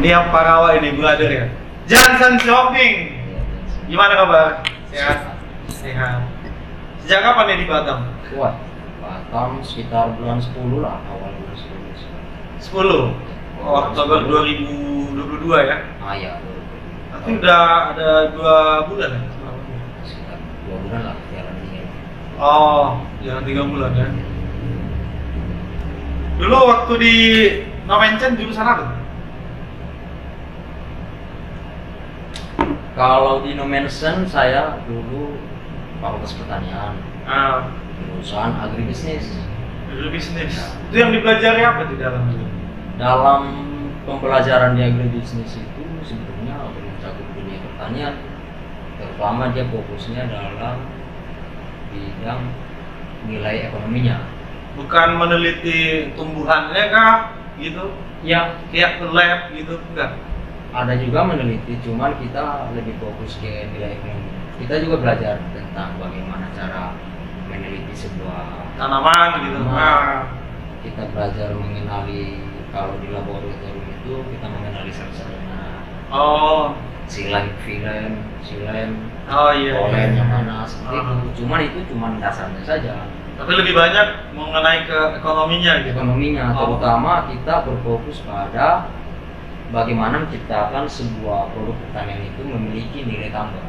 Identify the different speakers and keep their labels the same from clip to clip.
Speaker 1: Ini yang Parawa ini, brother ya. Johnson Shopping. Gimana kabar? Sehat? Sehat. Sejak kapan nih di Batam?
Speaker 2: Wah, Batam sekitar bulan 10 lah, awal bulan 10.
Speaker 1: 10? Oktober 2022 ya?
Speaker 2: Ah ya,
Speaker 1: Tapi udah ada 2 bulan ya?
Speaker 2: sekitar 2 bulan lah jalan ini.
Speaker 1: Oh, jangan 3 bulan ya? Dulu waktu di Nomenchen jurusan apa?
Speaker 2: Kalau di Nomensen saya dulu Fakultas Pertanian, jurusan agribisnis.
Speaker 1: Agribisnis. Itu yang dipelajari apa di dalam itu?
Speaker 2: Dalam pembelajaran di agribisnis itu sebetulnya mencakup dunia pertanian, terutama dia fokusnya dalam bidang nilai ekonominya.
Speaker 1: Bukan meneliti tumbuhannya kah? Gitu?
Speaker 2: Ya,
Speaker 1: Kayak ke lab gitu? Enggak?
Speaker 2: ada juga meneliti, cuman kita lebih fokus ke nilai ekonomi. Kita juga belajar tentang bagaimana cara meneliti sebuah
Speaker 1: Tanaman gitu?
Speaker 2: tanaman. Kita belajar mengenali, kalau di laboratorium itu kita mengenali sel-selnya,
Speaker 1: Oh,
Speaker 2: silen,
Speaker 1: oh iya.
Speaker 2: polen
Speaker 1: iya.
Speaker 2: yang mana, seperti itu. Cuman itu cuman dasarnya saja.
Speaker 1: Tapi lebih banyak mengenai ke ekonominya gitu?
Speaker 2: Ekonominya,
Speaker 1: Oh.
Speaker 2: terutama kita berfokus pada bagaimana menciptakan sebuah produk pertanian itu memiliki nilai tambah,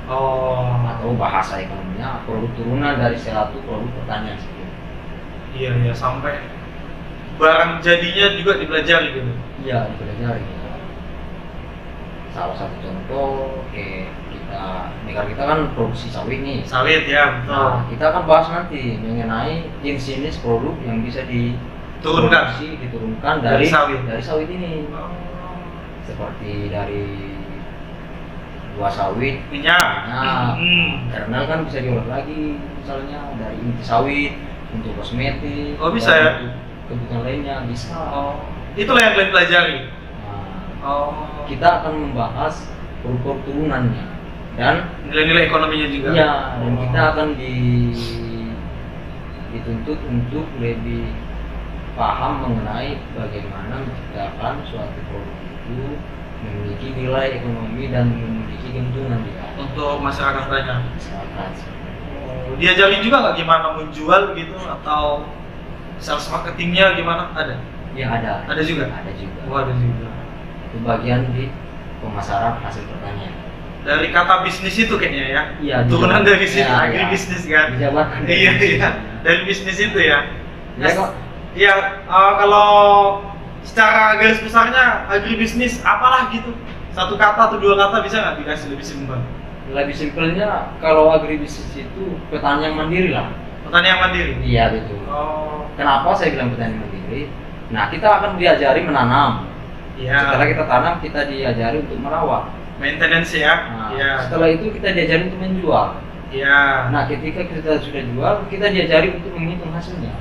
Speaker 1: Oh,
Speaker 2: atau bahasa ekonominya produk turunan dari suatu produk pertanian seperti itu.
Speaker 1: iya sampai barang jadinya juga dipelajari gitu.
Speaker 2: Iya, dipelajari. Salah satu contoh kayak negara kita kan produksi sawit nih.
Speaker 1: Sawit ya, betul.
Speaker 2: Nah, kita akan bahas nanti mengenai jenis-jenis produk yang bisa diturunkan
Speaker 1: Dari
Speaker 2: dari
Speaker 1: sawit.
Speaker 2: ini.
Speaker 1: Oh.
Speaker 2: Seperti dari buah sawit,
Speaker 1: Minyak.
Speaker 2: nah,
Speaker 1: Hmm.
Speaker 2: kernel kan bisa diolah lagi, misalnya dari inti sawit untuk kosmetik.
Speaker 1: Oh, bisa
Speaker 2: dan
Speaker 1: ya?
Speaker 2: untuk kebutuhan lainnya bisa.
Speaker 1: Oh, itulah yang kalian pelajari.
Speaker 2: Nah,
Speaker 1: Oh,
Speaker 2: kita akan membahas produk turunannya dan
Speaker 1: nilai-nilai ekonominya juga.
Speaker 2: iya, dan kita akan dituntut untuk lebih paham mengenai bagaimana menciptakan suatu produk itu memiliki nilai ekonomi dan memiliki keuntungan dia
Speaker 1: Untuk masyarakat banyak.
Speaker 2: masyarakat.
Speaker 1: Oh, diajarin juga nggak gimana menjual gitu atau sales marketingnya gimana? Ada?
Speaker 2: Ya ada.
Speaker 1: Ada juga?
Speaker 2: Ada juga.
Speaker 1: Oh, ada juga.
Speaker 2: Itu bagian di pemasaran hasil pertanian.
Speaker 1: Dari kata bisnis itu kayaknya ya?
Speaker 2: Iya.
Speaker 1: Turunan dari situ,
Speaker 2: Ya,
Speaker 1: agribisnis kan?
Speaker 2: Dijabarkan.
Speaker 1: Iya. Dari bisnis itu ya?
Speaker 2: Ya kok.
Speaker 1: Iya, kalau secara garis besarnya agribisnis apalah gitu? Satu kata atau 2 kata bisa nggak dikasih lebih simpel?
Speaker 2: Lebih simpelnya kalau agribisnis itu petani yang mandiri lah.
Speaker 1: Petani yang mandiri?
Speaker 2: Iya betul.
Speaker 1: Oh,
Speaker 2: Kenapa saya bilang petani mandiri? Nah, kita akan diajari menanam.
Speaker 1: iya.
Speaker 2: Setelah kita tanam, kita diajari untuk merawat.
Speaker 1: Maintenance ya?
Speaker 2: Nah,
Speaker 1: Iya.
Speaker 2: setelah itu kita diajari untuk menjual.
Speaker 1: Iya.
Speaker 2: Nah, ketika kita sudah jual, kita diajari untuk menghitung hasilnya.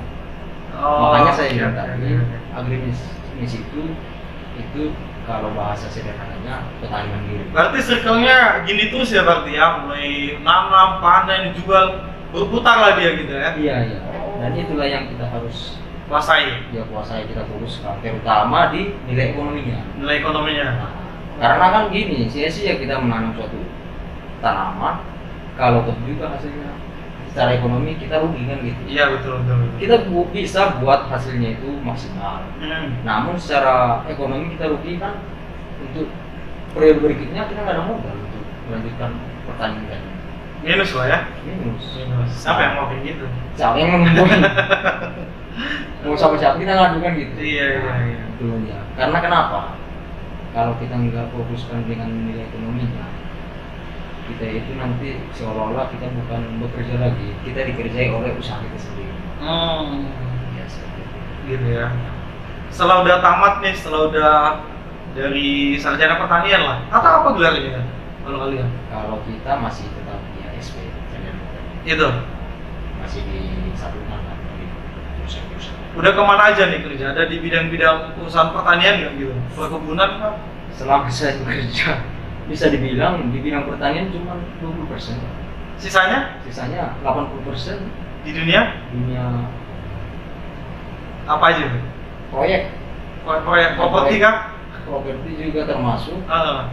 Speaker 1: Oh,
Speaker 2: Makanya saya
Speaker 1: iya,
Speaker 2: bilang tadi,
Speaker 1: iya.
Speaker 2: agribisnis itu kalau bahasa sederhananya petani mandiri.
Speaker 1: Berarti circle-nya gini terus ya berarti ya? Mulai nanam, panen, jual, berputar lah dia gitu ya?
Speaker 2: Iya, iya. Dan itulah yang kita harus
Speaker 1: Kuasai
Speaker 2: kuasai, kita fokuskan, terutama di nilai ekonominya.
Speaker 1: nilai ekonominya.
Speaker 2: Nah, karena kan gini, sia-sia kita menanam suatu tanaman, kalau toh juga hasilnya secara ekonomi kita rugi kan gitu.
Speaker 1: Iya, betul.
Speaker 2: Kita bisa buat hasilnya itu maksimal, namun secara ekonomi kita rugi kan. Untuk periode berikutnya kita nggak ada modal untuk melanjutkan pertanian.
Speaker 1: Minus lah ya?
Speaker 2: Minus.
Speaker 1: Siapa yang mau kayak gitu?
Speaker 2: Siapa yang ngomongin? Mau siapa kita ngadukan gitu.
Speaker 1: Iya.
Speaker 2: Itu aja. Karena kenapa? Kalau kita nggak fokuskan dengan nilai ekonominya, kita itu nanti seolah-olah kita bukan bekerja lagi, kita dikerjai oleh usaha kita sendiri. Ya, seperti itu.
Speaker 1: Gitu ya. Setelah udah tamat nih, setelah udah dari sarjana pertanian lah, atau apa gelarnya kalau kalian?
Speaker 2: Kalau kita masih tetap di ASP,
Speaker 1: Itu.
Speaker 2: masih disatukan lah dari perusahaan-perusahaan.
Speaker 1: Udah kemana aja nih kerja? Ada di bidang-bidang perusahaan pertanian nggak gitu? Perkebunan kah?
Speaker 2: Selama saya bekerja, bisa dibilang di bidang pertanian cuma 20%.
Speaker 1: Sisanya
Speaker 2: Sisanya 80%
Speaker 1: di dunia
Speaker 2: dunia
Speaker 1: apa aja tuh?
Speaker 2: proyek.
Speaker 1: Proyek properti kah?
Speaker 2: properti juga termasuk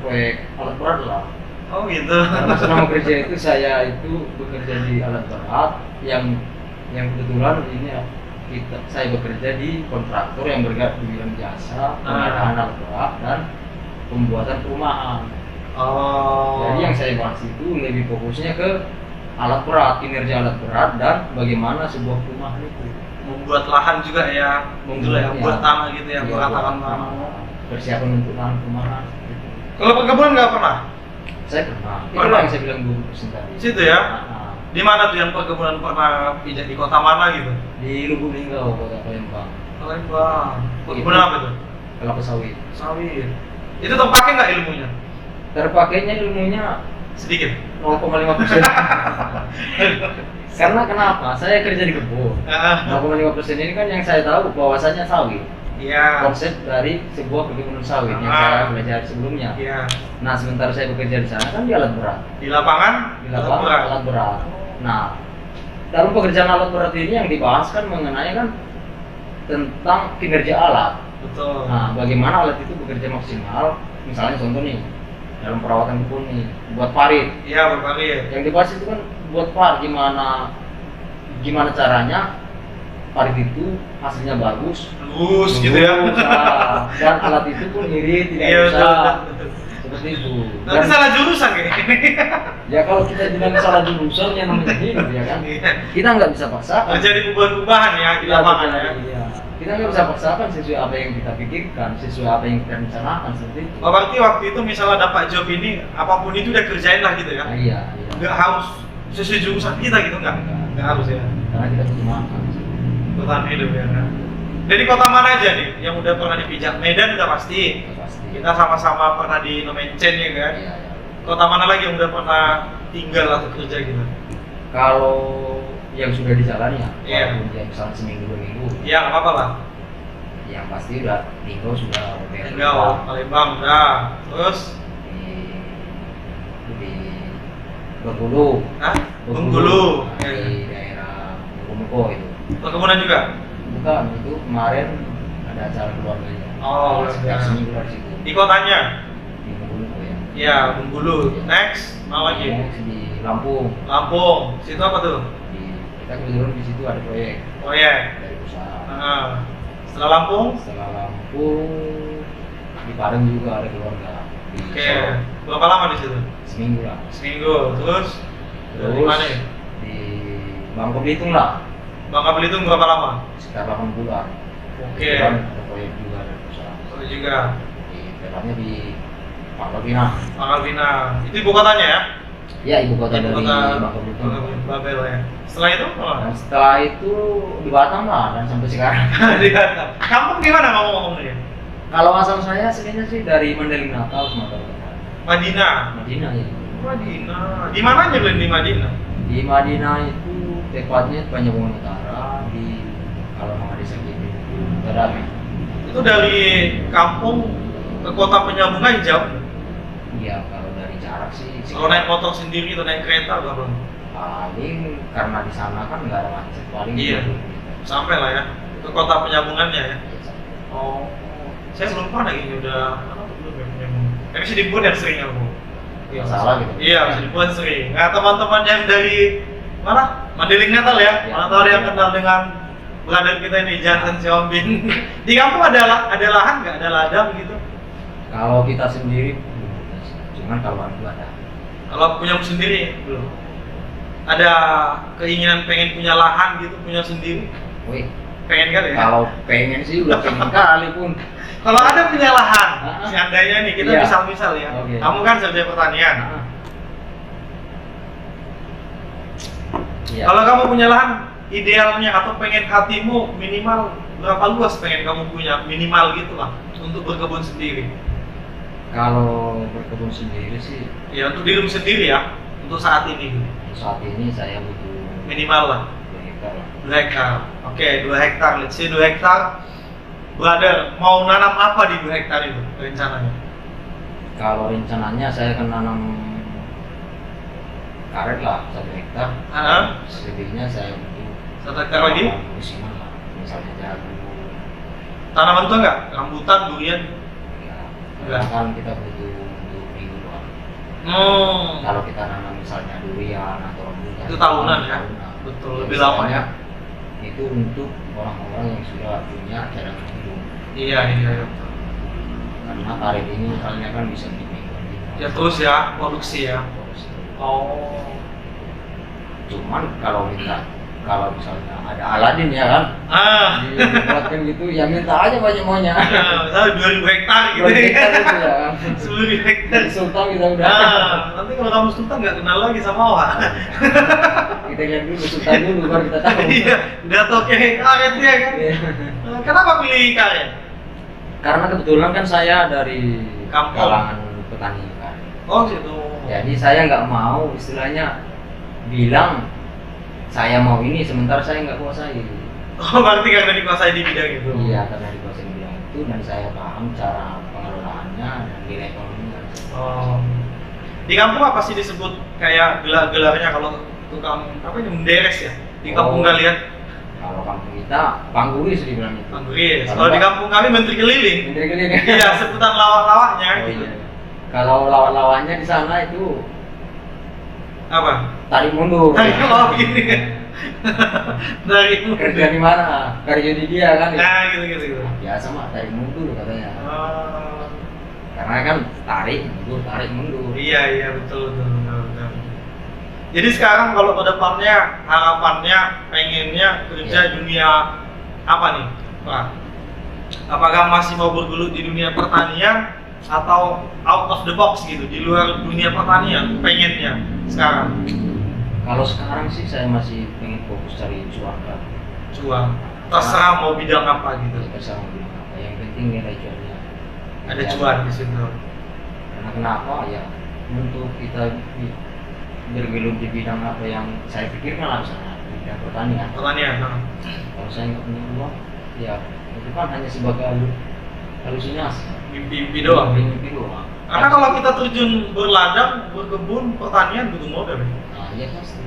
Speaker 2: proyek alat berat lah.
Speaker 1: Oh gitu.
Speaker 2: Karena selama kerja itu saya itu bekerja di alat berat yang kebetulan ini saya bekerja di kontraktor yang bergerak di bidang jasa pengadaan alat berat dan pembuatan perumahan. Jadi yang saya bahas itu lebih fokusnya ke alat berat, kinerja alat berat dan bagaimana sebuah perumahan itu
Speaker 1: Membuat lahan juga ya, buat tanah gitu ya, meratakan tanah.
Speaker 2: Persiapan untuk lahan perumahan.
Speaker 1: Kalau perkebunan nggak pernah?
Speaker 2: Saya pernah. Itulah yang saya bilang 20% tadi.
Speaker 1: Situ ya? Di mana tuh yang perkebunan pernah pijak, di kota mana gitu?
Speaker 2: Di Lubuk Linggau, kota Palembang.
Speaker 1: Palembang. Perkebunan apa tuh?
Speaker 2: Kelapa sawit.
Speaker 1: Sawit. Itu terpakai nggak ilmunya?
Speaker 2: Terpakainya ilmunya
Speaker 1: Sedikit.
Speaker 2: 0,5%. Karena kenapa? Saya kerja di kebun. 0,5% ini kan yang saya tahu bahwasanya sawit.
Speaker 1: Iya.
Speaker 2: Konsep dari sebuah perkebunan sawit yang saya belajar sebelumnya.
Speaker 1: Iya.
Speaker 2: Nah, sementara saya bekerja di sana kan di alat berat.
Speaker 1: Di lapangan?
Speaker 2: Di lapangan alat berat. Nah, dalam pekerjaan alat berat ini yang dibahas kan mengenai kan tentang kinerja alat.
Speaker 1: Betul.
Speaker 2: Nah, bagaimana alat itu bekerja maksimal? Misalnya contoh nih, dalam perawatan kebun nih, buat parit.
Speaker 1: Iya, buat parit.
Speaker 2: Yang dibahas itu kan buat parit, gimana caranya parit itu hasilnya bagus,
Speaker 1: lurus gitu ya.
Speaker 2: Dan alat itu pun irit, tidak
Speaker 1: Iya,
Speaker 2: rusak. Seperti itu.
Speaker 1: Nanti salah jurusan kayak.
Speaker 2: Ya kalau kita bilang salah jurusan yang namanya hidup ya kan. Kita nggak bisa paksakan.
Speaker 1: Terjadi perubahan-perubahan ya di lapangan ya.
Speaker 2: Iya. Kita nggak bisa paksakan sesuai apa yang kita pikirkan, sesuai apa yang kita rencanakan seperti itu.
Speaker 1: Oh, berarti waktu itu misalnya dapat job ini, apapun itu udah kerjain lah gitu ya?
Speaker 2: Nah, iya.
Speaker 1: Nggak harus sesuai jurusan kita gitu, nggak harus ya?
Speaker 2: Karena kita butuh makan.
Speaker 1: Bertahan hidup ya kan? Dari kota mana aja nih yang udah pernah dipijak? Medan udah pasti.
Speaker 2: Pasti.
Speaker 1: Kita sama-sama pernah di Nomencen ya kan?
Speaker 2: Iya, iya.
Speaker 1: Kota mana lagi yang udah pernah tinggal atau kerja gitu?
Speaker 2: Kalau yang sudah dijalani ya,
Speaker 1: Iya.
Speaker 2: walaupun dia misalnya seminggu 2 minggu,
Speaker 1: Iya, nggak apa-apa lah.
Speaker 2: yang pasti udah Tinggal sudah
Speaker 1: Tinggal, Palembang udah. Terus?
Speaker 2: di Bengkulu.
Speaker 1: Hah? Bengkulu.
Speaker 2: Nah, di daerah Muko itu.
Speaker 1: Perkebunan juga?
Speaker 2: Bukan, itu kemarin ada acara keluarganya.
Speaker 1: Oh,
Speaker 2: sekitar seminggu dari situ.
Speaker 1: Di kotanya?
Speaker 2: Di Bengkulu ya.
Speaker 1: Iya, Bengkulu. Next, mana lagi?
Speaker 2: Next di Lampung.
Speaker 1: Lampung. Situ apa tuh?
Speaker 2: Kita kebetulan di situ ada proyek
Speaker 1: Proyek.
Speaker 2: dari usaha.
Speaker 1: Setelah Lampung?
Speaker 2: Setelah Lampung di Padang juga ada keluarga. Di
Speaker 1: Oke.
Speaker 2: Solo.
Speaker 1: Berapa lama di situ?
Speaker 2: Seminggu lah.
Speaker 1: Seminggu. Terus? Di mana ya?
Speaker 2: Di Bangka Belitung lah.
Speaker 1: Bangka Belitung berapa lama?
Speaker 2: Sekitar 8 bulan.
Speaker 1: Oke.
Speaker 2: Kebetulan ada proyek juga dari usaha.
Speaker 1: Terus juga
Speaker 2: Tepatnya di Pangkal Pinang.
Speaker 1: Pangkal Pinang. Itu ibu kotanya ya?
Speaker 2: Ya, ibu kota dari
Speaker 1: Ibu kota
Speaker 2: Bangka Belitung.
Speaker 1: Babel ya. Setelah itu apa?
Speaker 2: Dan setelah itu di Batam lah dan sampai sekarang.
Speaker 1: Di Batam. Kampung gimana ngomong-ngomongnya?
Speaker 2: Kalau asal saya aslinya sih dari Mandailing Natal, Sumatera Utara.
Speaker 1: Madinah.
Speaker 2: Madinah ya.
Speaker 1: Madinah. Di mananya Glenn di Madinah?
Speaker 2: Di Madinah itu tepatnya Penyambungan Utara di kalau nama desa gitu. Tadami.
Speaker 1: Itu dari kampung ke kota Penyambungan jauh.
Speaker 2: Iya, kalau dari jarak sih.
Speaker 1: Kalau naik motor sendiri atau naik kereta berapa?
Speaker 2: Paling karena di sana kan nggak ada macet paling.
Speaker 1: Iya.
Speaker 2: 20 menit.
Speaker 1: Sampai lah ya ke kota Penyambungannya ya.
Speaker 2: Iya, sampai.
Speaker 1: Oh, saya belum pernah gini udah. Belum ya Penyambungan. Tapi masih dibuat yang sering aku.
Speaker 2: Iya, salah gitu.
Speaker 1: Iya, masih dibuat sering. Nah, teman-teman yang dari mana? Mandailing Natal ya.
Speaker 2: Iya.
Speaker 1: Mana tahu ada yang kenal dengan brother kita ini Jansen Siombin. Di kampung ada lahan nggak? Ada ladang gitu?
Speaker 2: Kalau kita sendiri belum punya sih. Cuman kalau orang tua ada.
Speaker 1: Kalau punya sendiri belum. Ada keinginan pengen punya lahan gitu, punya sendiri?
Speaker 2: Wih,
Speaker 1: Pengen kali ya?
Speaker 2: kalau pengen sih udah pengen kali pun.
Speaker 1: Kalau ada punya lahan,
Speaker 2: Ah.
Speaker 1: seandainya nih kita
Speaker 2: Iya.
Speaker 1: misal-misal ya,
Speaker 2: Oke.
Speaker 1: kamu kan sarjana pertanian.
Speaker 2: Nah. Iya.
Speaker 1: Kalau kamu punya lahan, idealnya atau pengen hatimu minimal berapa luas pengen kamu punya minimal gitu lah untuk berkebun sendiri.
Speaker 2: Kalau berkebun sendiri sih
Speaker 1: Ya untuk dirimu sendiri ya, untuk saat ini
Speaker 2: saat ini saya butuh
Speaker 1: minimal lah
Speaker 2: 2 hektar lah.
Speaker 1: 2 hektar. Oke, 2 hektar. Let's say 2 hektar. Brother, mau nanam apa di 2 hektar itu rencananya?
Speaker 2: Kalau rencananya saya akan nanam karet lah 1 hektar. Selebihnya saya butuh
Speaker 1: 1 hektar lagi?
Speaker 2: musiman lah, misalnya jagung.
Speaker 1: Tanaman tuh enggak? Rambutan, durian?
Speaker 2: Ya, Karena kan kita butuh untuk mingguan.
Speaker 1: Oh,
Speaker 2: Kalau kita nanam misalnya durian atau rambutan
Speaker 1: itu tahunan ya? Betul, lebih lama ya?
Speaker 2: Itu untuk orang-orang yang sudah punya cadangan hidup.
Speaker 1: Iya, iya.
Speaker 2: Karena karet ini misalnya kan bisa dimingguan.
Speaker 1: Ya terus ya, produksi ya. Oh.
Speaker 2: Cuman kalau misalnya ada Aladin ya kan, dibuatkan gitu, ya minta aja banyak maunya.
Speaker 1: Misalnya 2000 hektar gitu
Speaker 2: 2
Speaker 1: ya.
Speaker 2: hektar gitu ya kan.
Speaker 1: 10.000 hektar.
Speaker 2: Di Sultan kita udah.
Speaker 1: Nanti kalau kamu Sultan nggak kenal lagi sama Wah.
Speaker 2: Kita lihat dulu Sultan dulu baru kita tahu.
Speaker 1: Iya, udah tau kayak karet ya kan.
Speaker 2: Iya.
Speaker 1: Kenapa pilih karet?
Speaker 2: Karena kebetulan kan saya dari
Speaker 1: Kampung.
Speaker 2: kalangan petani kan.
Speaker 1: Oh gitu.
Speaker 2: Jadi saya nggak mau istilahnya bilang saya mau ini sementara saya nggak kuasai.
Speaker 1: Oh berarti karena dikuasai di bidang itu.
Speaker 2: Iya, karena dikuasai di bidang itu dan saya paham cara pengelolaannya dan nilai ekonominya.
Speaker 1: Oh. Di kampung apa sih disebut kayak gelarnya kalau tukang apa ini menderes ya? Di kampung kalian?
Speaker 2: Kalau kampung kita pangguris dibilang itu.
Speaker 1: Pangguris. Kalau di kampung kami menteri keliling.
Speaker 2: Menteri keliling.
Speaker 1: Iya, sebutan lawak-lawaknya
Speaker 2: Oh,
Speaker 1: gitu.
Speaker 2: iya. Kalau lawan-lawannya di sana itu
Speaker 1: Apa?
Speaker 2: tarik mundur.
Speaker 1: Tarik oh gini. Dari
Speaker 2: Kerja di mana? Kerja di dia kan.
Speaker 1: Nah, gitu.
Speaker 2: Biasa mah tarik mundur katanya.
Speaker 1: Oh.
Speaker 2: Karena kan tarik mundur.
Speaker 1: Iya, betul. Jadi sekarang kalau ke depannya harapannya pengennya kerja
Speaker 2: Iya.
Speaker 1: dunia apa nih, Pak? Apakah masih mau bergelut di dunia pertanian atau out of the box gitu, di luar dunia pertanian pengennya sekarang?
Speaker 2: Kalau sekarang sih saya masih pengen fokus cari cuan kan.
Speaker 1: Cuan. Terserah mau bidang apa gitu.
Speaker 2: Terserah mau bilang apa. Yang penting nilai cuannya.
Speaker 1: Ada cuan di situ.
Speaker 2: Karena kenapa ya? Untuk kita bergelut di bidang apa yang saya pikirkan lah misalnya di bidang pertanian.
Speaker 1: Pertanian.
Speaker 2: Kalau saya nggak punya uang, ya itu kan hanya sebagai halusinasi.
Speaker 1: Mimpi doang.
Speaker 2: Mimpi doang.
Speaker 1: Karena kalau kita terjun berladang, berkebun, pertanian butuh modal.
Speaker 2: Nah, iya pasti.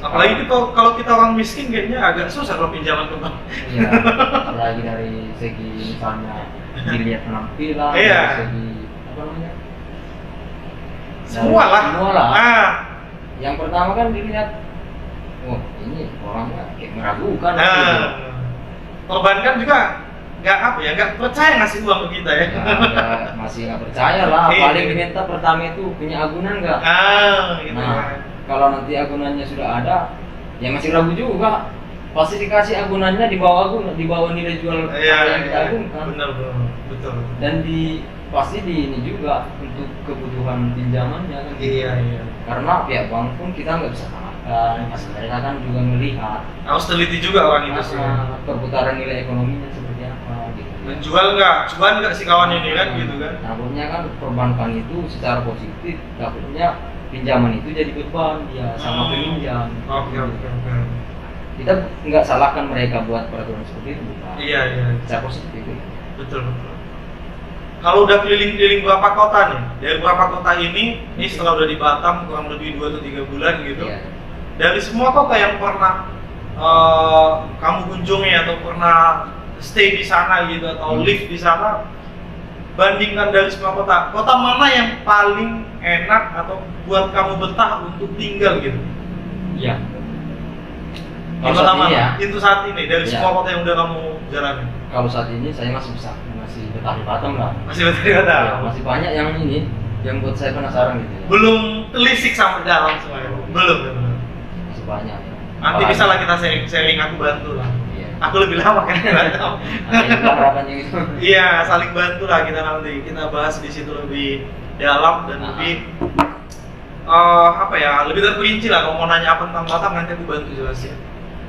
Speaker 1: Apalagi kalau kita orang miskin kayaknya agak susah kalau pinjaman ke bank.
Speaker 2: Iya. Apalagi dari segi misalnya dilihat penampilan,
Speaker 1: Iya.
Speaker 2: dari segi apa namanya?
Speaker 1: Semua lah. Nah,
Speaker 2: Yang pertama kan dilihat, oh ini orangnya kayak meragukan.
Speaker 1: nah,
Speaker 2: Gitu.
Speaker 1: perbankan juga nggak percaya ngasih uang ke kita ya.
Speaker 2: Ya, masih nggak percaya lah.
Speaker 1: Iya.
Speaker 2: Paling diminta pertama itu punya agunan nggak?
Speaker 1: Gitu
Speaker 2: Nah,
Speaker 1: kan.
Speaker 2: kalau nanti agunannya sudah ada, ya masih ragu juga. Pasti dikasih agunannya di bawah nilai jual
Speaker 1: Iya,
Speaker 2: apa yang kita agunkan.
Speaker 1: benar, betul.
Speaker 2: Dan pasti di ini juga untuk kebutuhan pinjamannya kan.
Speaker 1: Iya.
Speaker 2: Karena pihak bank pun kita nggak bisa salahkan. Mereka kan juga melihat
Speaker 1: Harus teliti juga orang itu sih.
Speaker 2: perputaran nilai ekonominya seperti apa gitu.
Speaker 1: Menjual nggak, cuan nggak si kawan ini kan gitu kan.
Speaker 2: Takutnya kan perbankan itu secara positif, takutnya pinjaman itu jadi beban dia sama peminjam.
Speaker 1: Oke.
Speaker 2: Kita nggak salahkan mereka buat peraturan seperti itu, bukan.
Speaker 1: Iya.
Speaker 2: Secara positif itu.
Speaker 1: Betul. Kalau udah keliling-keliling berapa kota nih, dari berapa kota ini setelah udah di Batam kurang lebih 2 atau 3 bulan gitu.
Speaker 2: Iya.
Speaker 1: Dari semua kota yang pernah kamu kunjungi atau pernah stay di sana gitu atau live di sana, bandingkan dari semua kota mana yang paling enak atau buat kamu betah untuk tinggal gitu?
Speaker 2: Iya.
Speaker 1: Di kota mana?
Speaker 2: ya,
Speaker 1: Itu saat ini dari
Speaker 2: Iya.
Speaker 1: semua kota yang udah kamu jalani.
Speaker 2: kalau saat ini saya masih betah di Batam lah.
Speaker 1: Masih betah di kota?
Speaker 2: Ya, masih banyak yang ini yang buat saya penasaran gitu ya.
Speaker 1: Belum telisik sampai dalam semuanya. Belum.
Speaker 2: Masih banyak ya.
Speaker 1: Nanti bisa lah kita sharing, aku bantu lah.
Speaker 2: Iya.
Speaker 1: Aku lebih lama kan di Batam.
Speaker 2: Ada juga harapannya gitu.
Speaker 1: Iya, saling bantu lah kita nanti. Kita bahas di situ lebih dalam dan lebih lebih terperinci lah. Kalau mau nanya apa tentang Batam nanti aku bantu jelasin.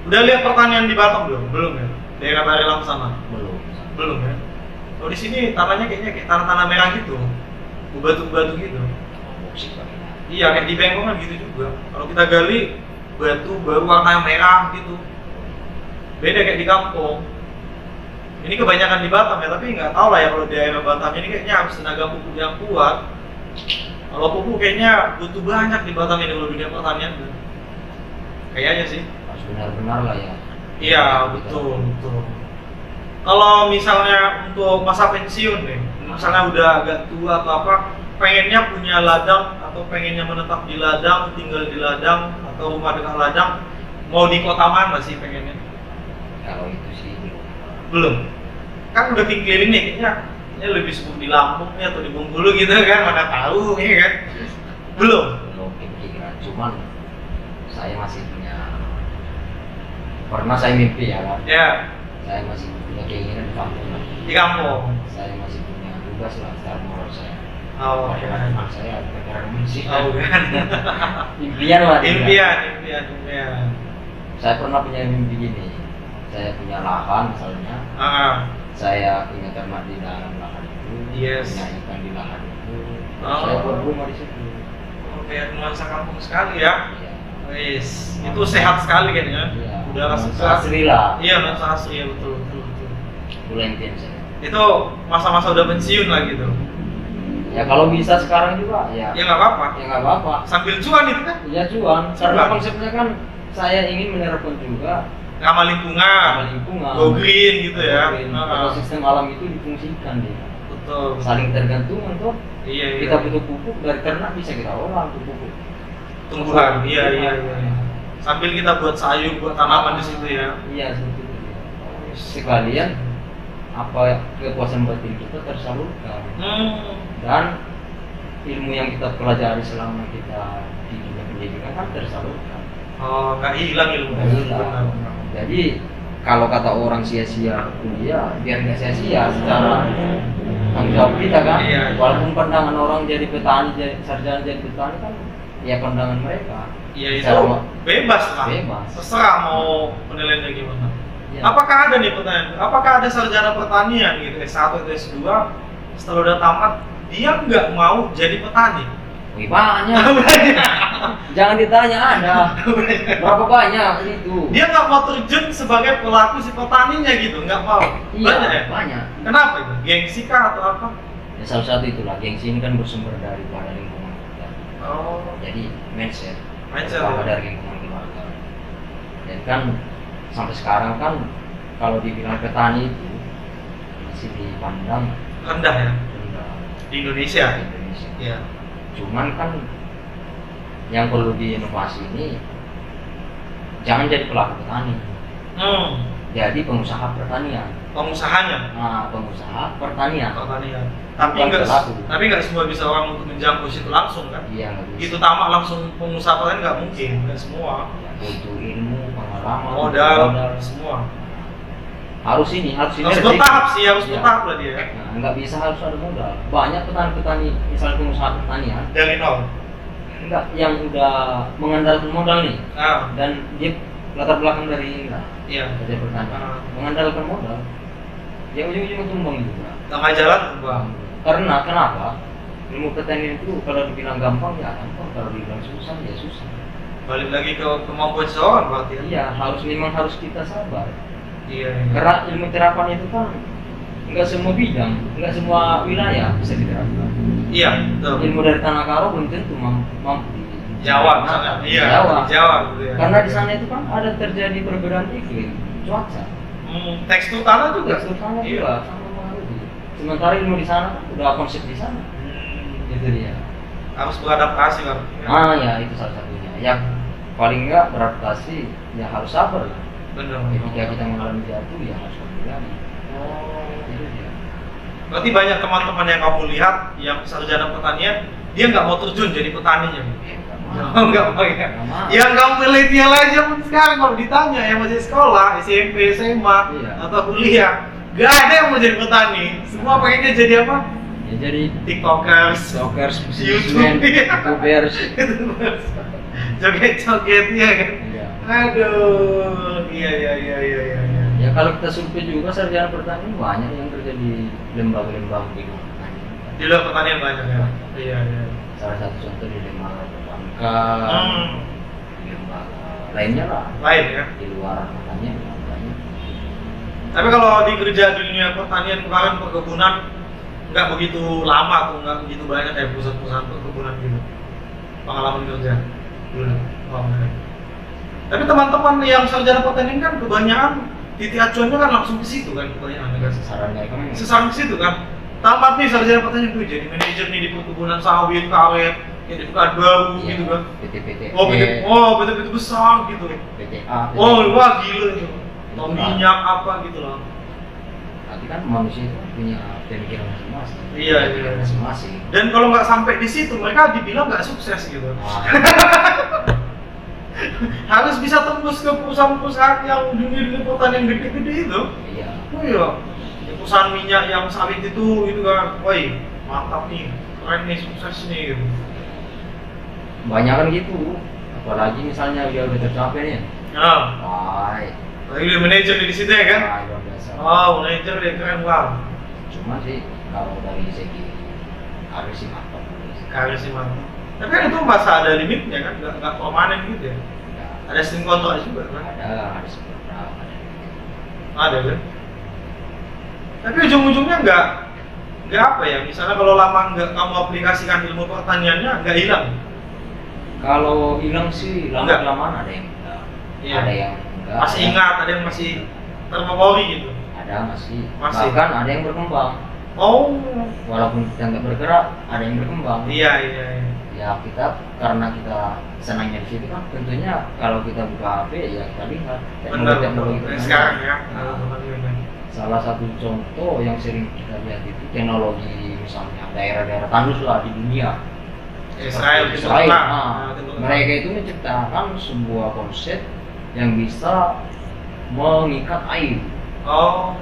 Speaker 1: Udah lihat pertanian di Batam belum? Belum ya? Daerah Barelang sana? Belum ya? Oh di sini tanahnya kayaknya kayak tanah-tanah merah gitu, batu-batu gitu. Iya kayak di Bengkong kan gitu juga. Kalau kita gali batu baru warna merah gitu. Beda kayak di kampung. Ini kebanyakan di Batam ya, tapi nggak tahu lah ya kalau di daerah Batam ini kayaknya harus tenaga pupuk yang kuat. Kalau pupuk kayaknya butuh banyak di Batam ini kalau dunia pertanian. Kayaknya sih.
Speaker 2: Harus benar-benar lah ya.
Speaker 1: Iya betul. Kalau misalnya untuk masa pensiun nih, misalnya udah agak tua atau apa, pengennya punya ladang atau pengennya menetap di ladang, tinggal di ladang atau rumah dengan ladang, mau di kota mana sih pengennya?
Speaker 2: Kalau itu sih
Speaker 1: Belum. Kan udah keliling nih, kayaknya lebih suka di Lampung ya atau di Bengkulu gitu kan, mana tahu ya kan? Belum.
Speaker 2: kepikiran, cuman saya masih pernah saya mimpi ya kan,
Speaker 1: Ya,
Speaker 2: saya masih punya keinginan di kampung kan.
Speaker 1: di kampung.
Speaker 2: Saya masih punya tugas lah secara moral saya.
Speaker 1: Oh,
Speaker 2: Karena
Speaker 1: kan.
Speaker 2: saya negara Indonesia.
Speaker 1: Oh, kan.
Speaker 2: Impian lah.
Speaker 1: Impian.
Speaker 2: Saya pernah punya mimpi gini. Saya punya lahan misalnya. Saya punya ternak di dalam lahan itu.
Speaker 1: Yes.
Speaker 2: Punya ikan di lahan itu.
Speaker 1: Oh.
Speaker 2: Saya buat rumah di situ.
Speaker 1: Oh, kayak nuansa kampung sekali ya.
Speaker 2: Iya.
Speaker 1: Wis, itu sehat sekali kayaknya.
Speaker 2: Iya.
Speaker 1: Udara
Speaker 2: Nuansa
Speaker 1: segar.
Speaker 2: asli lah.
Speaker 1: Iya, nuansa asli ya, betul.
Speaker 2: Itulah impian saya.
Speaker 1: Itu masa-masa udah pensiun lah gitu.
Speaker 2: Ya kalau bisa sekarang juga ya.
Speaker 1: Ya nggak apa-apa.
Speaker 2: Ya nggak apa-apa.
Speaker 1: Sambil cuan itu kan.
Speaker 2: Ya cuan. Karena
Speaker 1: Cuan.
Speaker 2: konsepnya kan saya ingin menerapkan juga
Speaker 1: Ramah lingkungan.
Speaker 2: lingkungan.
Speaker 1: Go green gitu ya.
Speaker 2: Green. Ekosistem alam itu difungsikan dia.
Speaker 1: Betul.
Speaker 2: Saling tergantung untuk
Speaker 1: Iya.
Speaker 2: kita butuh pupuk dari ternak bisa kita olah untuk pupuk
Speaker 1: Tumbuhan. Iya. Sambil kita buat sayur, buat tanaman di situ ya.
Speaker 2: iya seperti itu sekalian apa kepuasan batin kita tersalurkan dan ilmu yang kita pelajari selama kita di dunia pendidikan kan tersalurkan.
Speaker 1: Oh, nggak hilang ilmu.
Speaker 2: Nggak hilang. Jadi kalau kata orang sia-sia kuliah biar nggak sia-sia secara tanggung jawab kita kan.
Speaker 1: Iya.
Speaker 2: Walaupun pandangan orang jadi petani, jadi sarjana jadi petani kan ya pandangan mereka.
Speaker 1: Iya itu
Speaker 2: Secara
Speaker 1: bebas lah.
Speaker 2: bebas.
Speaker 1: Terserah mau penilaiannya gimana.
Speaker 2: Ya.
Speaker 1: Apakah ada nih pertanyaan? Apakah ada sarjana pertanian gitu S1 atau S2 setelah udah tamat dia nggak mau jadi petani?
Speaker 2: Wih, banyak. Jangan ditanya ada. Berapa banyak itu?
Speaker 1: Dia nggak mau terjun sebagai pelaku si petaninya gitu, nggak mau.
Speaker 2: Iya,
Speaker 1: Banyak ya?
Speaker 2: banyak.
Speaker 1: Kenapa itu? Gengsi kah atau apa?
Speaker 2: Ya, salah satu itulah gengsi ini kan bersumber dari pada lingkungan kita.
Speaker 1: Oh,
Speaker 2: Jadi mindset.
Speaker 1: Mindset,
Speaker 2: Pertama
Speaker 1: ya.
Speaker 2: dari lingkungan keluarga. Dan kan sampai sekarang kan kalau dibilang petani itu masih dipandang
Speaker 1: rendah ya
Speaker 2: rendah
Speaker 1: di Indonesia.
Speaker 2: di Indonesia.
Speaker 1: Iya.
Speaker 2: Cuman kan yang perlu diinovasi ini jangan jadi pelaku petani, jadi pengusaha pertanian.
Speaker 1: Pengusahanya
Speaker 2: Pengusaha pertanian.
Speaker 1: pertanian.
Speaker 2: Bukan pelaku.
Speaker 1: Tapi nggak semua bisa orang untuk menjangkau situ langsung kan?
Speaker 2: Iya nggak bisa.
Speaker 1: Gitu tamat langsung pengusaha pertanian nggak mungkin, nggak semua.
Speaker 2: Ya, butuh ilmu, pengalaman,
Speaker 1: Modal, semua.
Speaker 2: Harus
Speaker 1: Harus
Speaker 2: sinergi.
Speaker 1: bertahap sih, harus
Speaker 2: Iya.
Speaker 1: bertahap lah dia.
Speaker 2: Nah, nggak bisa harus ada modal. Banyak petani-petani, misalnya pengusaha pertanian,
Speaker 1: Dari nol.
Speaker 2: enggak yang udah mengandalkan modal nih,
Speaker 1: Ah,
Speaker 2: dan dia latar belakang dari enggak
Speaker 1: iya.
Speaker 2: kerja pertanian,
Speaker 1: Ah.
Speaker 2: mengandalkan modal, ya ujung-ujungnya tumbang juga.
Speaker 1: Tengah jalan bang.
Speaker 2: Karena kenapa? Ilmu pertanian itu kalau dibilang gampang ya gampang, kalau dibilang susah ya susah.
Speaker 1: Balik lagi ke kemampuan seseorang berarti ya.
Speaker 2: Iya, memang harus kita sabar.
Speaker 1: Iya.
Speaker 2: Karena ilmu terapan itu kan nggak semua bidang, nggak semua wilayah bisa diterapkan.
Speaker 1: Iya, betul.
Speaker 2: Ilmu dari tanah karo belum tentu mampu di
Speaker 1: Jawa misalnya. Iya,
Speaker 2: Jawa.
Speaker 1: di Jawa gitu ya.
Speaker 2: Karena di sana itu kan ada terjadi perbedaan iklim, cuaca,
Speaker 1: Tekstur tanah juga.
Speaker 2: tekstur tanah
Speaker 1: Iya.
Speaker 2: juga sama mengaruhi. Sementara ilmu di sana kan udah konsep di sana, itu dia.
Speaker 1: Harus beradaptasi kan.
Speaker 2: Ya itu salah satunya. Ya paling nggak beradaptasi ya harus sabar lah.
Speaker 1: Benar.
Speaker 2: Ketika kita mengalami jatuh ya harus kembali. Itu dia.
Speaker 1: Berarti banyak teman-teman yang kamu lihat yang sarjana pertanian, dia nggak mau terjun jadi petaninya. Nggak mau ya.
Speaker 2: Nggak mau.
Speaker 1: Yang kamu milenial aja pun sekarang kalau ditanya yang masih sekolah, SMP, SMA,
Speaker 2: Iya.
Speaker 1: atau kuliah, nggak ada yang mau jadi petani. Semua pengennya jadi apa?
Speaker 2: Ya jadi
Speaker 1: TikTokers,
Speaker 2: stalkers,
Speaker 1: YouTube,
Speaker 2: youtubers.
Speaker 1: joget-joget ya kan.
Speaker 2: Iya.
Speaker 1: Aduh, iya.
Speaker 2: Ya kalau kita survei juga sarjana pertanian banyak yang kerja di lembaga-lembaga di luar pertanian.
Speaker 1: Di luar pertanian banyak ya. Iya.
Speaker 2: Salah satu contoh di lembaga perbankan, di lembaga lainnya lah.
Speaker 1: Lain ya.
Speaker 2: Di luar pertanian banyak.
Speaker 1: Tapi kalau di kerja di dunia pertanian kemarin perkebunan nggak begitu lama atau nggak begitu banyak kayak perusahaan-perusahaan perkebunan gitu. Pengalaman kerja dulu. Oh, okay. Tapi teman-teman yang sarjana pertanian kan kebanyakan titik acuannya kan langsung ke situ kan kebanyakan kan.
Speaker 2: Saran mereka memang
Speaker 1: Sesama ke situ kan. tamat nih sarjana pertanian tuh jadi manajer nih di perkebunan sawit, karet, kayak di pekan baru
Speaker 2: Iya,
Speaker 1: gitu kan.
Speaker 2: PT-PT.
Speaker 1: PT besar gitu.
Speaker 2: PTA.
Speaker 1: Wah gila itu. Atau minyak apa gitu loh.
Speaker 2: Tapi kan manusia itu punya pemikiran masing-masing.
Speaker 1: Iya.
Speaker 2: Masing-masing.
Speaker 1: Dan kalau nggak sampai di situ mereka dibilang nggak sukses gitu.
Speaker 2: Nah,
Speaker 1: Harus bisa tembus ke perusahaan-perusahaan yang dunia pertanian yang gede-gede itu.
Speaker 2: iya.
Speaker 1: Oh iya. Ya, perusahaan minyak yang sawit itu gitu kan. Woi, mantap nih. Keren nih, sukses nih gitu.
Speaker 2: Banyak kan gitu. Apalagi misalnya dia udah tercapai nih.
Speaker 1: Ya.
Speaker 2: Wah,
Speaker 1: Lagi udah manajer di situ ya kan?
Speaker 2: luar biasa.
Speaker 1: Oh, manajer deh keren banget.
Speaker 2: Cuma sih kalau dari segi harus sih mantap.
Speaker 1: Kali sih mantap. Tapi kan itu masa ada limitnya kan, nggak permanen gitu ya.
Speaker 2: Ya,
Speaker 1: Ada string kontrak juga kan?
Speaker 2: ada harus berapa?
Speaker 1: Ada kan? Tapi ujung-ujungnya nggak apa ya? Misalnya kalau lama nggak kamu aplikasikan ilmu pertaniannya nggak hilang.
Speaker 2: Kalau hilang sih
Speaker 1: Enggak.
Speaker 2: lama-kelamaan ada yang enggak.
Speaker 1: Iya.
Speaker 2: Ada yang enggak.
Speaker 1: Masih ingat, ada yang masih termemori gitu.
Speaker 2: Ada masih.
Speaker 1: Masih.
Speaker 2: Bahkan ada yang berkembang.
Speaker 1: Oh,
Speaker 2: Walaupun kita nggak bergerak, ada yang berkembang.
Speaker 1: iya.
Speaker 2: Ya kita karena kita senangnya di situ kan tentunya kalau kita buka HP ya kita lihat
Speaker 1: Benar.
Speaker 2: teknologi
Speaker 1: Kayak sekarang ya.
Speaker 2: Salah satu contoh yang sering kita lihat itu teknologi misalnya daerah-daerah tandus lah di dunia.
Speaker 1: Israel,
Speaker 2: Seperti
Speaker 1: Timur Tengah.
Speaker 2: mereka itu menciptakan sebuah konsep yang bisa mengikat air.
Speaker 1: Oh,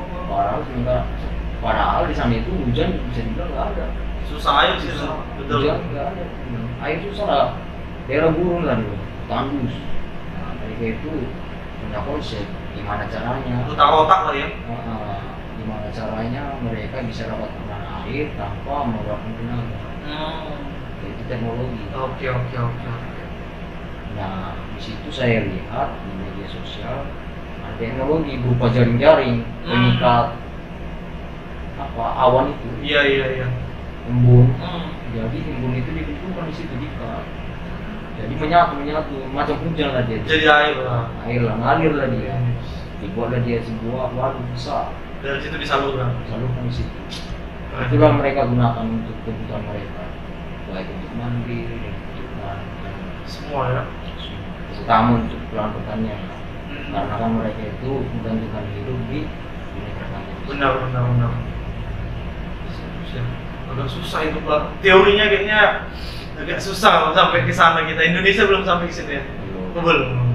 Speaker 2: Padahal di sana itu hujan bisa dibilang nggak ada.
Speaker 1: susah aja sih, betul.
Speaker 2: Hujan nggak ada. Air susah lah. Daerah gurun kan, tandus. Nah, mereka itu punya konsep gimana caranya.
Speaker 1: Otak-otak lah ya.
Speaker 2: Gimana caranya mereka bisa dapat air tanpa mengeluarkan tenaga. Itu teknologi.
Speaker 1: Oke.
Speaker 2: Nah, di situ saya lihat di media sosial ada teknologi berupa jaring-jaring pengikat awan itu,
Speaker 1: Iya.
Speaker 2: embun. Jadi embun itu dikumpulkan di situ diikat. Jadi menyatu macam hujan lah dia.
Speaker 1: Jadi air lah.
Speaker 2: Air lah, ngalir lah dia. Dibuatlah dia sebuah waduk besar,
Speaker 1: Dari situ disalurkan.
Speaker 2: salurkan di situ. Itulah mereka gunakan untuk kebutuhan mereka, baik untuk mandi, untuk
Speaker 1: Semua ya.
Speaker 2: terutama untuk pelan pertanian. Karena kan mereka itu menggantungkan hidup di dunia pertanian.
Speaker 1: Benar. Agak susah itu Pak. Teorinya kayaknya agak susah sampai ke sana kita. Indonesia belum sampai ke situ ya.
Speaker 2: Belum.
Speaker 1: Belum.